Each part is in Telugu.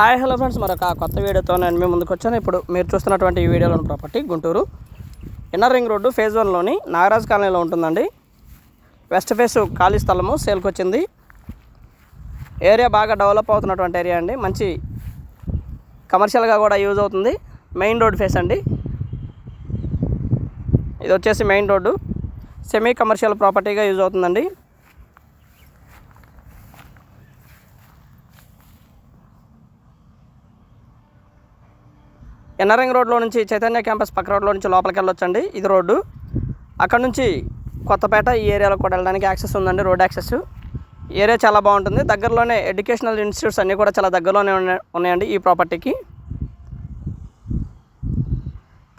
హాయ్ హలో ఫ్రెండ్స్, మరొక కొత్త వీడియోతో నేను మీ ముందుకు వచ్చాను. ఇప్పుడు మీరు చూస్తున్నటువంటి ఈ వీడియోలోని property Guntur inner ring road phase 1లోని నాగరాజ్ కాలనీలో ఉంటుందండి. వెస్ట్ ఫేస్ ఖాళీ స్థలము సేల్కి వచ్చింది. ఏరియా బాగా డెవలప్ అవుతున్నటువంటి ఏరియా అండి. మంచి కమర్షియల్గా కూడా యూజ్ అవుతుంది. మెయిన్ రోడ్ ఫేస్ అండి. ఇది వచ్చేసి మెయిన్ రోడ్డు, సెమీ కమర్షియల్ ప్రాపర్టీగా యూజ్ అవుతుందండి. ఇన్నర్ రింగ్ రోడ్లో నుంచి చైతన్య క్యాంపస్ పక్క రోడ్లో నుంచి లోపలికి వెళ్ళొచ్చండి. ఇది రోడ్డు. అక్కడ నుంచి కొత్తపేట ఈ ఏరియాలో కూడా వెళ్ళడానికి యాక్సెస్ ఉందండి, రోడ్ యాక్సెస్. ఏరియా చాలా బాగుంటుంది. దగ్గరలోనే ఎడ్యుకేషనల్ ఇన్స్టిట్యూట్స్ అన్నీ కూడా చాలా దగ్గరలోనే ఉన్నాయండి ఈ ప్రాపర్టీకి.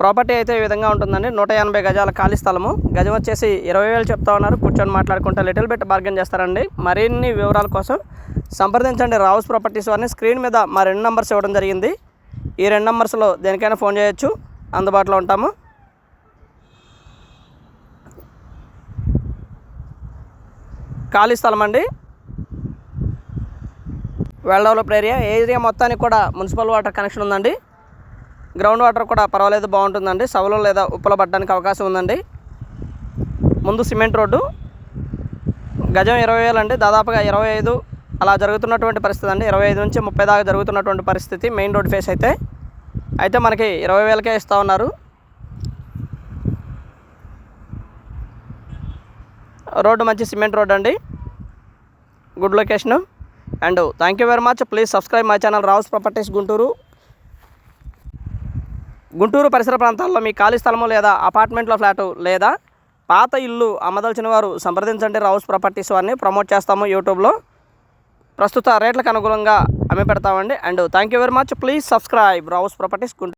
ప్రాపర్టీ అయితే ఈ విధంగా ఉంటుందండి. 180 గజాల ఖాళీ స్థలము. గజం వచ్చేసి 20,000 చెప్తా ఉన్నారు. కూర్చొని మాట్లాడుకుంటే లిటిల్ బిట్ బార్గెన్ చేస్తారండి. మరిన్ని వివరాల కోసం సంప్రదించండి రావుస్ ప్రాపర్టీస్ వారిని. స్క్రీన్ మీద మా 2 నెంబర్స్ ఇవ్వడం జరిగింది. ఈ 2 నెంబర్స్లో దేనికైనా ఫోన్ చేయొచ్చు, అందుబాటులో ఉంటాము. ఖాళీ స్థలం అండి, వెల్ డెవలప్డ్ ఏరియా. ఏరియా మొత్తానికి కూడా మున్సిపల్ వాటర్ కనెక్షన్ ఉందండి. గ్రౌండ్ వాటర్ కూడా పర్వాలేదు, బాగుంటుందండి. సవలు లేదా ఉప్పుల పడడానికి అవకాశం ఉందండి. ముందు సిమెంట్ రోడ్డు. గజం 20,000 అండి. దాదాపుగా 25 అలా జరుగుతున్నటువంటి పరిస్థితి అండి. 25 నుంచి 30 దాకా జరుగుతున్నటువంటి పరిస్థితి మెయిన్ రోడ్ ఫేస్ అయితే మనకి 20,000కే ఇస్తూ ఉన్నారు. రోడ్డు మంచి సిమెంట్ రోడ్ అండి, good location. And thank you very much. Please subscribe my channel Rao's properties Guntur. Guntur పరిసర ప్రాంతాల్లో మీ ఖాళీ స్థలము లేదా అపార్ట్మెంట్లో ఫ్లాటు లేదా పాత ఇల్లు అమ్మదలిచిన వారు సంప్రదించండి రావుస్ ప్రాపర్టీస్ వారిని. ప్రమోట్ చేస్తాము యూట్యూబ్లో. ప్రస్తుత రేట్లకు అనుగుణంగా అమ్మి పెడతామండి. And thank you very much. Please subscribe Rao's properties Guntur.